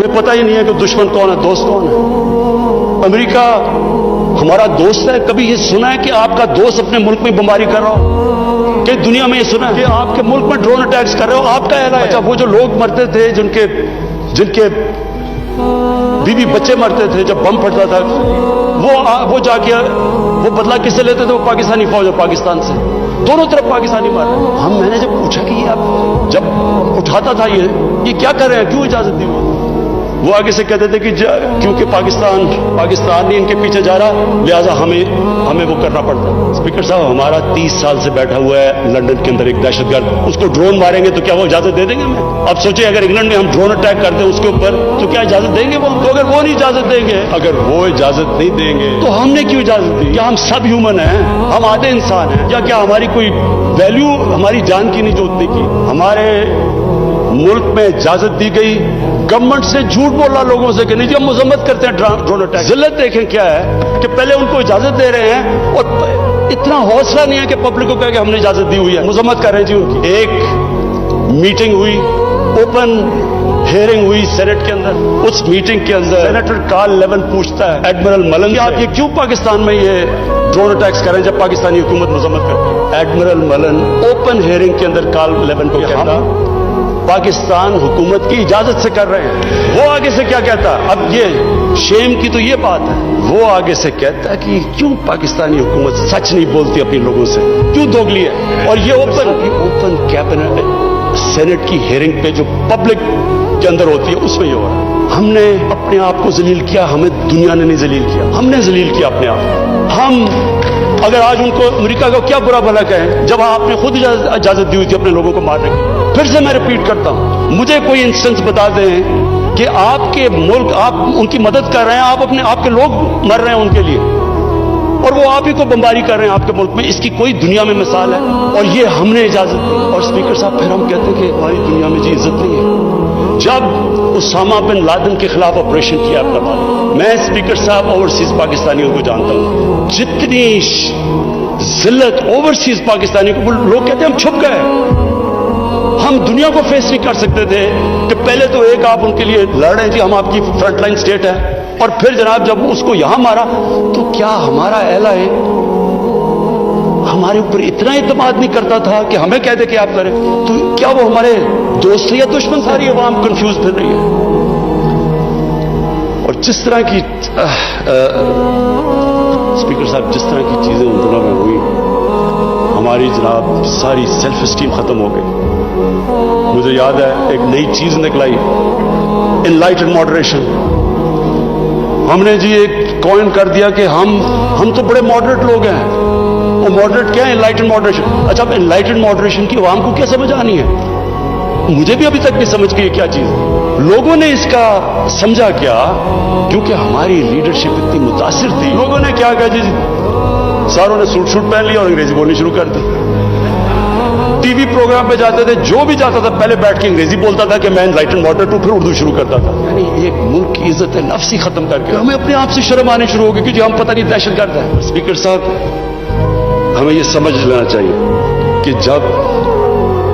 हमें पता ही नहीं है कि दुश्मन कौन है, दोस्त कौन है। अमेरिका हमारा दोस्त है, कभी ये सुना है कि आपका दोस्त अपने मुल्क में बमबारी कर रहा हो? कि दुनिया में ये सुना है कि आपके मुल्क में ड्रोन अटैक्स कर रहे हो? आपका एला है। अच्छा, वो जो लोग मरते थे, जिनके बीवी बच्चे मरते थे जब बम फटता था, वो जाके वो बदला किससे लेते थे? वो पाकिस्तानी फौज और पाकिस्तान से, दोनों तरफ पाकिस्तानी मार रहे हैं। मैंने जब पूछा कि आप जब उठाता था ये क्या कर रहे हैं, क्यों इजाजत दी हुई? वो आगे से कहते थे कि क्योंकि पाकिस्तान ही इनके पीछे जा रहा, लिहाजा हमें वो करना पड़ता। स्पीकर साहब, हमारा 30 साल से बैठा हुआ है लंदन के अंदर एक दहशतगर्द, उसको ड्रोन मारेंगे तो क्या वो इजाजत दे देंगे हमें? अब सोचिए, अगर इंग्लैंड में हम ड्रोन अटैक करते हैं उसके ऊपर, तो क्या इजाजत देंगे वो? तो अगर वो नहीं इजाजत देंगे, अगर वो इजाजत नहीं देंगे तो हमने क्यों इजाजत दी? क्या हम सब ह्यूमन हैं? हम आधे इंसान हैं? या क्या हमारी कोई वैल्यू हमारी जान की नहीं जोतने की? हमारे मुल्क में इजाजत दी गई, गवर्नमेंट से झूठ बोला लोगों से कि नहीं जी हम मजम्मत करते हैं ड्रोन अटैक। जिल्लत देखें क्या है कि पहले उनको इजाजत दे रहे हैं और इतना हौसला नहीं है कि पब्लिक को कहे कि हमने इजाजत दी हुई है, मजम्मत कर रहे हैं जी उनकी। एक मीटिंग हुई, ओपन हियरिंग हुई सेनेट के अंदर। उस मीटिंग के अंदर सेनेटर कार्ल लेवन पूछता है एडमिरल मलन, आप ये क्यों पाकिस्तान में ये ड्रोन अटैक्स करें जब पाकिस्तानी हुकूमत मजम्मत करती है? एडमिरल मलन ओपन हियरिंग के अंदर कार्ल लेवन को कहता पाकिस्तान हुकूमत की इजाजत से कर रहे हैं। वो आगे से क्या कहता? अब ये शेम की तो ये बात है, वो आगे से कहता कि क्यों पाकिस्तानी हुकूमत सच नहीं बोलती अपने लोगों से, क्यों दोगली है? और ये ओपन कैबिनेट सेनेट की हियरिंग पे जो पब्लिक के अंदर होती है उसमें ये हो रहा है। हमने अपने आप को जलील किया, हमें दुनिया ने नहीं जलील किया, हमने जलील किया अपने आप। हम अगर आज उनको अमेरिका को क्या बुरा भला कहें जब आपने खुद इजाजत दी हुई थी अपने लोगों को मारने की? फिर से मैं रिपीट करता हूं, मुझे कोई इंस्टेंस बता दें कि आपके मुल्क, आप उनकी मदद कर रहे हैं, आपके लोग मर रहे हैं उनके लिए, और वो आप ही को बमबारी कर रहे हैं आपके मुल्क में। इसकी कोई दुनिया में मिसाल है? और ये हमने इजाजत दी। और स्पीकर साहब, फिर हम कहते हैं कि हमारी दुनिया में जी इज्जत नहीं है। जब उसामा बिन लादेन के खिलाफ ऑपरेशन किया अपना भारत, मैं स्पीकर साहब ओवरसीज पाकिस्तानियों को जानता हूं, जितनी जिल्लत ओवरसीज पाकिस्तानी को, लोग कहते हैं हम छुप गए, हम दुनिया को फेस नहीं कर सकते थे कि पहले तो एक आप उनके लिए लड़ रहे थे, हम आपकी फ्रंटलाइन स्टेट है, और फिर जनाब जब उसको यहां मारा तो क्या हमारा एला है हमारे ऊपर इतना इत्मीनान नहीं करता था कि हमें कह दे कि आप करें? तो क्या वो हमारे दोस्त या दुश्मन? सारी अवाम कंफ्यूज फिर रही है। और जिस तरह की स्पीकर साहब, जिस तरह की चीजें उन दिनों में हुई, हमारी जनाब सारी सेल्फ स्टीम खत्म हो गई। मुझे याद है एक नई चीज निकलाई, एनलाइटेड मॉडरेशन। हमने जी एक कॉइन कर दिया कि हम तो बड़े मॉडरेट लोग हैं। वो मॉडरेट क्या है? एनलाइटेड मॉडरेशन। अच्छा, अब एनलाइटेड मॉडरेशन की आवाम को क्या समझ आनी है? मुझे भी अभी तक नहीं समझ गई क्या चीज है। लोगों ने इसका समझा क्या? क्योंकि हमारी लीडरशिप इतनी मुतासिर थी। लोगों ने क्या कहा जी, सारों ने सूट पहन लिया और अंग्रेजी बोलनी शुरू कर दी। टीवी प्रोग्राम पे जाते थे, जो भी जाता था पहले बैठ के अंग्रेजी बोलता था कि मैं एनलाइटेड मॉडरेट हूं, फिर उर्दू शुरू करता था। यानी एक मुल्क की इज्जत नफ्स ही खत्म करके हमें अपने आप से शर्म आनी शुरू हो गई कि हम पता नहीं दहशतगर्द है। स्पीकर साहब, हमें यह समझ लेना चाहिए कि जब,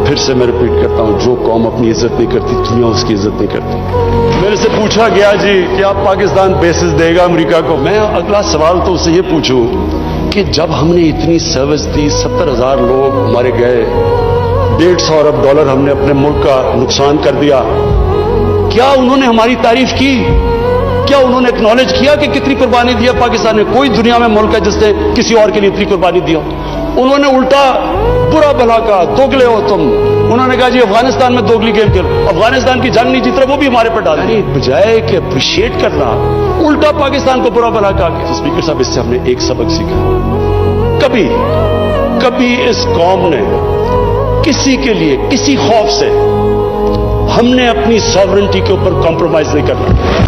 फिर से मैं रिपीट करता हूं, जो कौम अपनी इज्जत नहीं करती, दुनिया उसकी इज्जत नहीं करती। मेरे से पूछा गया जी कि आप पाकिस्तान बेसिस देगा अमेरिका को? मैं अगला सवाल तो उससे ये पूछूं कि जब हमने इतनी सर्विस दी, 70,000 लोग हमारे गए, $150 अरब हमने अपने मुल्क का नुकसान कर दिया, क्या उन्होंने हमारी तारीफ की? क्या उन्होंने एक्नॉलेज किया कि कितनी कुर्बानी दिया पाकिस्तान ने? कोई दुनिया में मुल्क है जिसने किसी और के लिए इतनी कुर्बानी दिया? उन्होंने उल्टा बुरा भला कहा, दोगले हो तुम। उन्होंने कहा जी अफगानिस्तान में दोगली गेम खेलो, अफगानिस्तान की जंग नहीं जीत रहे, वो भी हमारे पर डाल। बजाय कि अप्रिशिएट करना, उल्टा पाकिस्तान को बुरा भला कहा। तो स्पीकर साहब, इससे हमने एक सबक सीखा, कभी इस कौम ने किसी के लिए, किसी खौफ से, हमने अपनी सॉवरेनिटी के ऊपर कॉम्प्रोमाइज नहीं करना।